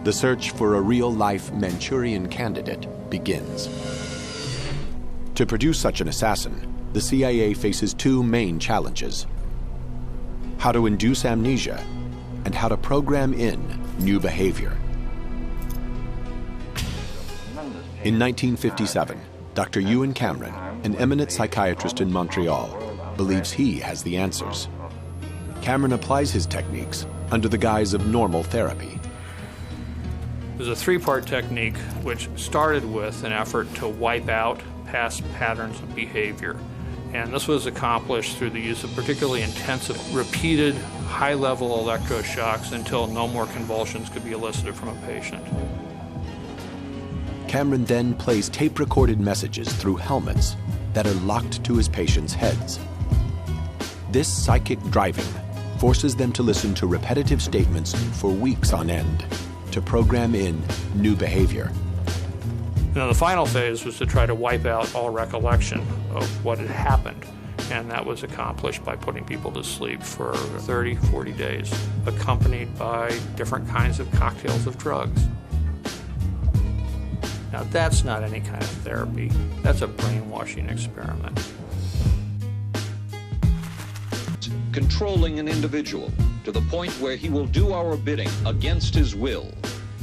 the search for a real-life Manchurian candidate begins. To produce such an assassin, the CIA faces two main challenges: how to induce amnesia and how to program in new behavior. In 1957, Dr. Ewan Cameron, an eminent psychiatrist in Montreal, believes he has the answers. Cameron applies his techniques under the guise of normal therapy. There's a three-part technique which started with an effort to wipe out past patterns of behavior. And this was accomplished through the use of particularly intensive, repeated, high-level electroshocks until no more convulsions could be elicited from a patient. Cameron then plays tape-recorded messages through helmets that are locked to his patients' heads. This psychic driving forces them to listen to repetitive statements for weeks on end to program in new behavior. Now, the final phase was to try to wipe out all recollection of what had happened, and that was accomplished by putting people to sleep for 30, 40 days, accompanied by different kinds of cocktails of drugs. Now, that's not any kind of therapy. That's a brainwashing experiment. Controlling an individual to the point where he will do our bidding against his will,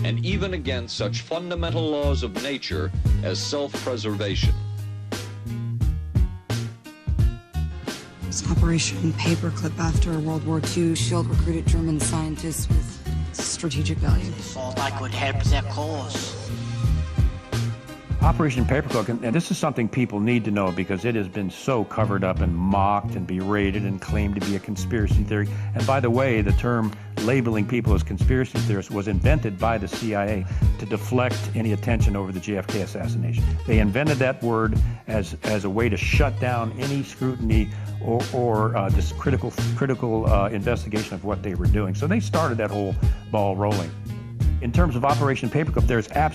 and even against such fundamental laws of nature as self-preservation. It's Operation Paperclip after World War II. SHIELD recruited German scientists with strategic value. Thought I could help their cause. Operation Paperclip, and this is something people need to know because it has been so covered up and mocked and berated and claimed to be a conspiracy theory. And by the way, the term labeling people as conspiracy theorists was invented by the CIA to deflect any attention over the JFK assassination. They invented that word as a way to shut down any scrutiny or this critical investigation of what they were doing. So they started that whole ball rolling. In terms of Operation Paperclip,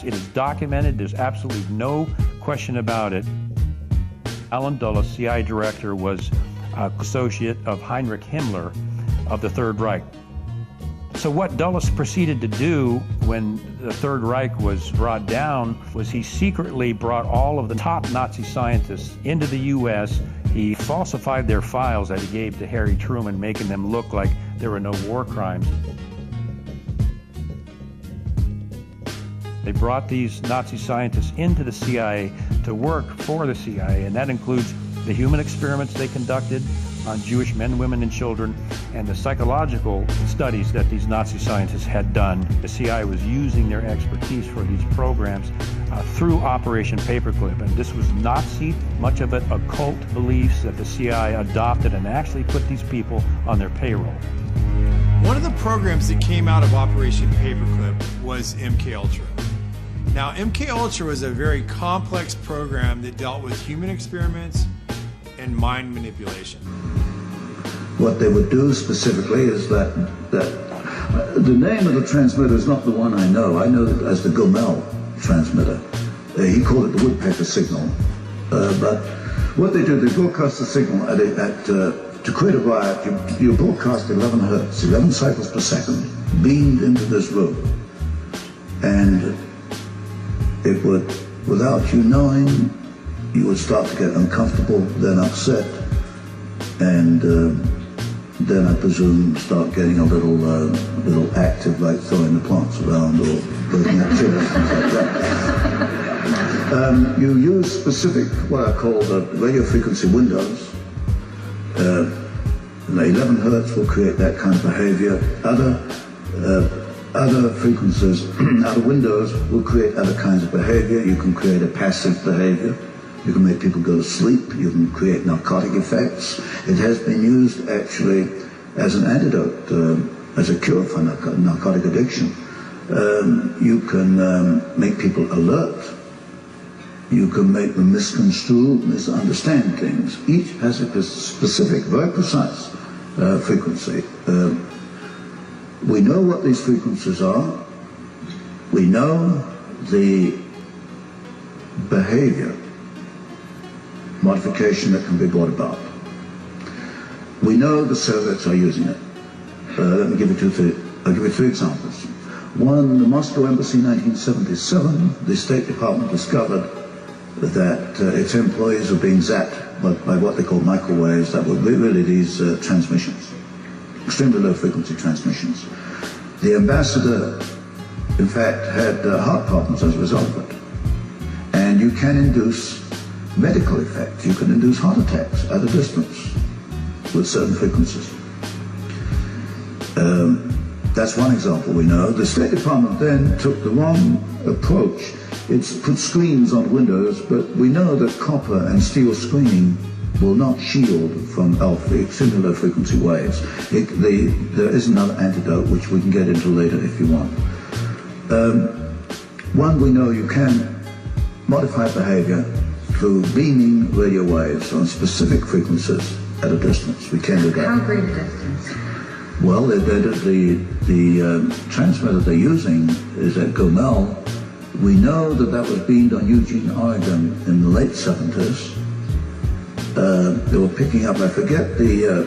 it is documented. There's absolutely no question about it. Allen Dulles, CIA director, was associate of Heinrich Himmler of the Third Reich. So what Dulles proceeded to do when the Third Reich was brought down was he secretly brought all of the top Nazi scientists into the U.S. He falsified their files that he gave to Harry Truman, making them look like there were no war crimes. They brought these Nazi scientists into the CIA to work for the CIA, and that includes the human experiments they conducted on Jewish men, women, and children, and the psychological studies that these Nazi scientists had done. The CIA was using their expertise for these programs through Operation Paperclip, and this was Nazi, much of it occult beliefs that the CIA adopted and actually put these people on their payroll. One of the programs that came out of Operation Paperclip was MKUltra. Now, MKUltra was a very complex program that dealt with human experiments and mind manipulation. What they would do specifically is that the name of the transmitter is not the one I know. I know it as the Gomel transmitter. He called it the woodpecker signal. But what they do, they broadcast the signal to create a riot. You broadcast 11 hertz, 11 cycles per second, beamed into this room. And it would, without you knowing, you would start to get uncomfortable, then upset, and then I presume start getting a little active, like throwing the plants around or breaking activities, things like that. You use specific, what I call the radio frequency windows. 11 hertz will create that kind of behavior. Other frequencies, other windows will create other kinds of behavior. You can create a passive behavior. You can make people go to sleep. You can create narcotic effects. It has been used actually as an antidote, as a cure for narcotic addiction. You can make people alert. You can make them misconstrue, misunderstand things. Each has a specific, very precise frequency. We know what these frequencies are. We know the behavior modification that can be brought about. We know the Soviets are using it. Let me give you I'll give you three examples. One, the Moscow Embassy, 1977, the State Department discovered that its employees were being zapped by what they call microwaves, that were really these transmissions, extremely low frequency transmissions. The ambassador, in fact, had heart problems as a result of it. And you can induce medical effects. You can induce heart attacks at a distance with certain frequencies. That's one example we know. The State Department then took the wrong approach. It's put screens on windows, but we know that copper and steel screening will not shield from alpha, extremely low frequency waves. There is another antidote which we can get into later if you want. One, we know you can modify behavior through beaming radio waves on specific frequencies at a distance. We can do that. How great a distance? Well, the transmitter they're using is at Gomel. We know that was beamed on Eugene, Oregon in the late 70s. They were picking up, I forget the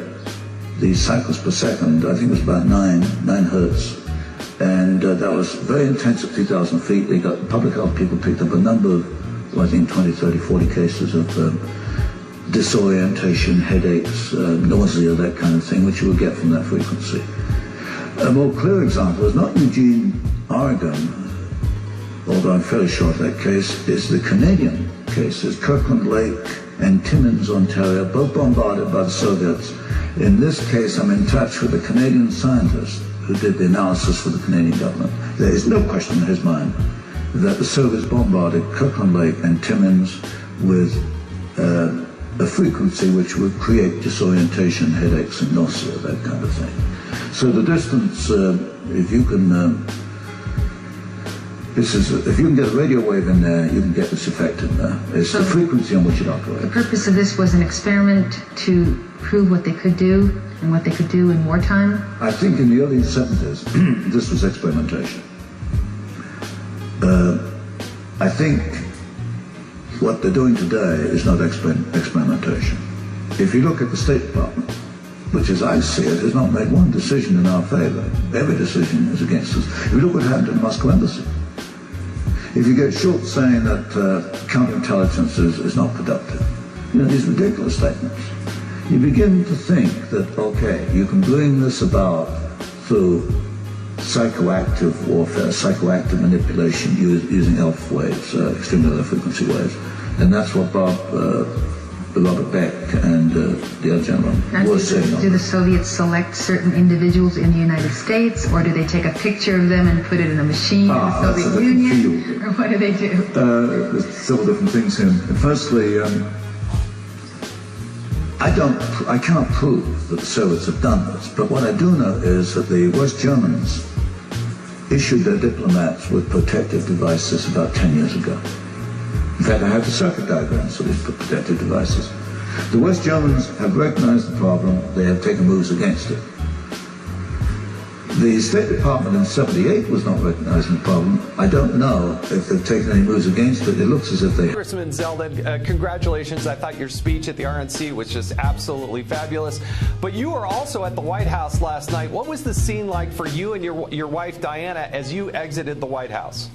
cycles per second, I think it was about 9 hertz. And that was very intense at 2,000 feet. They got public health people picked up a number of, I think, 20, 30, 40 cases of disorientation, headaches, nausea, that kind of thing, which you would get from that frequency. A more clear example is not Eugene, Oregon, although I'm fairly sure of that case, is the Canadian cases, Kirkland Lake and Timmins, Ontario, both bombarded by the Soviets. In this case, I'm in touch with a Canadian scientist who did the analysis for the Canadian government. There is no question in his mind that the Soviets bombarded Kirkland Lake and Timmins with a frequency which would create disorientation, headaches, and nausea, that kind of thing. So the distance, if you can get a radio wave in there, you can get this effect in there. It's the frequency on which it operates. The purpose of this was an experiment to prove what they could do and what they could do in wartime? I think in the early 70s, this was experimentation. I think what they're doing today is not experimentation. If you look at the State Department, which as I see it, has not made one decision in our favor. Every decision is against us. If you look what happened at the Moscow Embassy, if you get Schultz saying that counterintelligence is not productive, these ridiculous statements, you begin to think that, okay, you can bring this about through psychoactive warfare, psychoactive manipulation using alpha waves, extremely low frequency waves. And that's what Robert Beck and the other gentleman were saying. Do the Soviets select certain individuals in the United States, or do they take a picture of them and put it in a machine in the Soviet Union? Or what do they do? There's several different things here. Firstly, I cannot prove that the Soviets have done this, but what I do know is that the West Germans issued their diplomats with protective devices about 10 years ago. In fact, I have the circuit diagrams for these protective devices. The West Germans have recognized the problem. They have taken moves against it. The State Department in '78 was not recognizing the problem. I don't know if they've taken any moves against it. It looks as if they have. Congressman Zeldin, congratulations. I thought your speech at the RNC was just absolutely fabulous. But you were also at the White House last night. What was the scene like for you and your wife, Diana, as you exited the White House?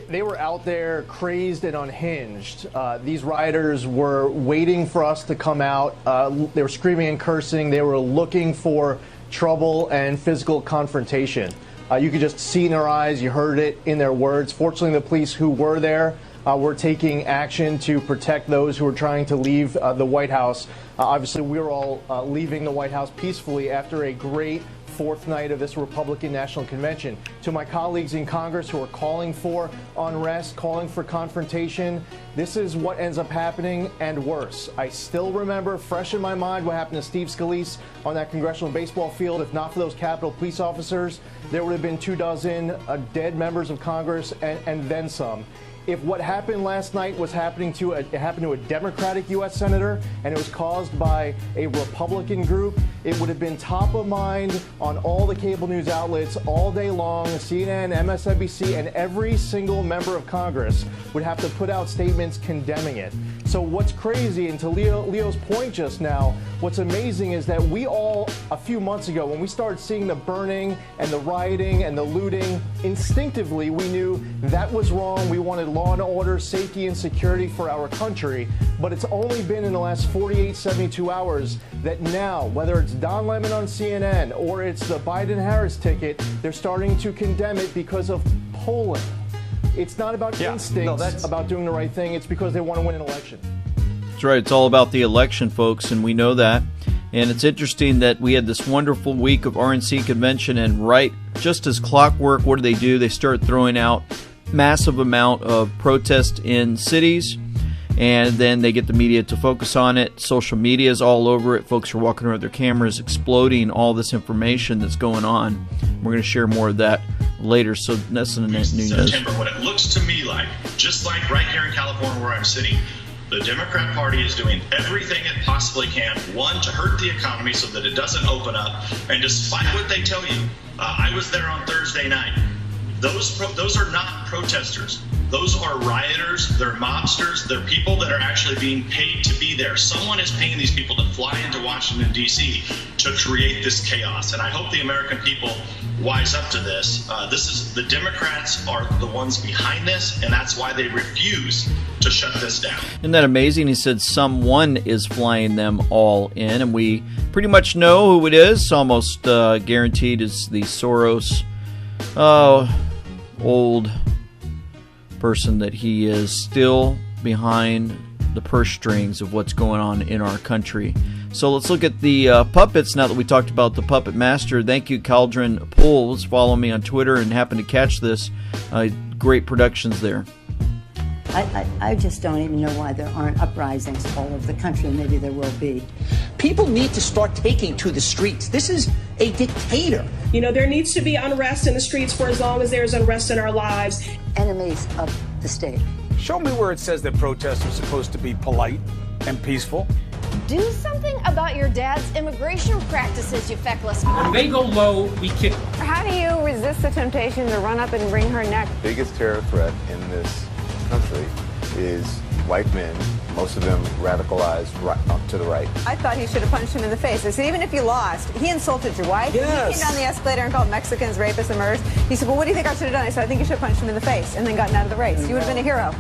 They were out there crazed and unhinged. These rioters were waiting for us to come out. They were screaming and cursing. They were looking for trouble and physical confrontation. You could just see in their eyes, you heard it in their words. Fortunately, the police who were there were taking action to protect those who were trying to leave the White House. Obviously, we were all leaving the White House peacefully after a great fourth night of this Republican National Convention. To my colleagues in Congress who are calling for unrest, calling for confrontation, this is what ends up happening and worse. I still remember fresh in my mind what happened to Steve Scalise on that congressional baseball field. If not for those Capitol police officers, there would have been 24 dead members of Congress and then some. if what happened last night was happened to a Democratic U.S. senator and it was caused by a Republican group, it would have been top of mind on all the cable news outlets all day long. CNN, MSNBC, and every single member of Congress would have to put out statements condemning it. So what's crazy, and to Leo's point just now, what's amazing is that we all, a few months ago, when we started seeing the burning and the rioting and the looting, instinctively we knew that was wrong. We wanted law and order, safety and security for our country. But it's only been in the last 48, 72 hours that now, whether it's Don Lemon on CNN or it's the Biden-Harris ticket, they're starting to condemn it because of polling. It's not about instincts, about doing the right thing. It's because they want to win an election. That's right. It's all about the election, folks, and we know that. And it's interesting that we had this wonderful week of RNC convention, and right, just as clockwork, what do? They start throwing out massive amount of protest in cities, and then they get the media to focus on it. Social media is all over it. Folks are walking around with their cameras, exploding all this information that's going on. We're going to share more of that later. So that's in the next news. September, what it looks to me like, just like right here in California where I'm sitting, the Democrat Party is doing everything it possibly can, one, to hurt the economy so that it doesn't open up, and despite what they tell you, I was there on Thursday night. Those are not protesters. Those are rioters, they're mobsters, they're people that are actually being paid to be there. Someone is paying these people to fly into Washington, D.C. to create this chaos. And I hope the American people wise up to this. The Democrats are the ones behind this, and that's why they refuse to shut this down. Isn't that amazing? He said someone is flying them all in, and we pretty much know who it is. Almost guaranteed it's the Soros old person that he is, still behind the purse strings of what's going on in our country. So let's look at the puppets now that we talked about the puppet master. Thank you, Cauldron Pools. Follow me on Twitter and happen to catch this. Great productions there. I just don't even know why there aren't uprisings all over the country. Maybe there will be. People need to start taking to the streets. This is a dictator. You know, there needs to be unrest in the streets for as long as there's unrest in our lives. Enemies of the state. Show me where it says that protests are supposed to be polite and peaceful. Do something about your dad's immigration practices, you feckless. When they go low, we kick. How do you resist the temptation to run up and wring her neck? The biggest terror threat in this country is white men, most of them radicalized right up to the right. I thought he should have punched him in the face. I said, even if you lost, he insulted your wife. Yes. He came down the escalator and called Mexicans rapists and murderers. He said, well, what do you think I should have done? I said, I think you should have punched him in the face and then gotten out of the race. You would have been a hero.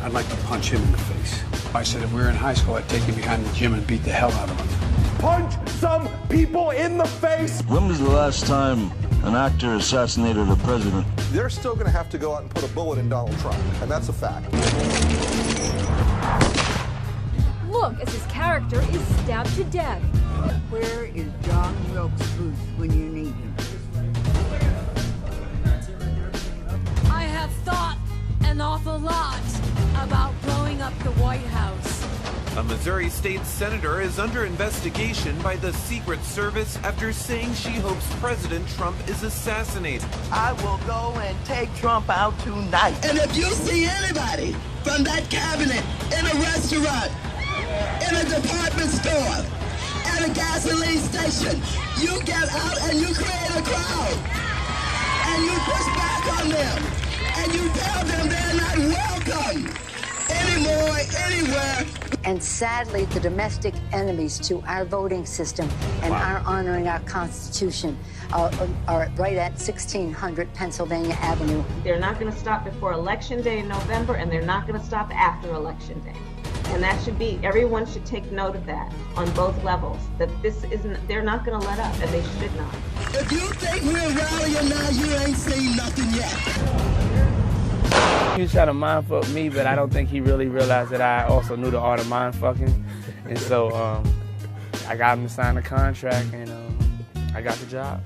I'd like to punch him in the face. I said if we were in high school, I'd take him behind the gym and beat the hell out of him. Punch some people in the face! When was the last time an actor assassinated a president? They're still going to have to go out and put a bullet in Donald Trump, and that's a fact. Look, as his character is stabbed to death. Where is John Wilkes Booth when you need him? I have thought an awful lot about blowing up the White House. A Missouri state senator is under investigation by the Secret Service after saying she hopes President Trump is assassinated. I will go and take Trump out tonight. And if you see anybody from that cabinet in a restaurant, in a department store, at a gasoline station, you get out and you create a crowd. And you push back on them. And you tell them they're not welcome anymore, anywhere. And sadly, the domestic enemies to our voting system and our honoring our Constitution are right at 1600 Pennsylvania Avenue. They're not going to stop before Election Day in November, and they're not going to stop after Election Day. And that should be, everyone should take note of that on both levels, that this isn't, they're not going to let up, and they should not. If you think we're rallying now, you ain't seen nothing yet. He was trying to mind fuck me, but I don't think he really realized that I also knew the art of mind fucking. And so I got him to sign a contract, and I got the job.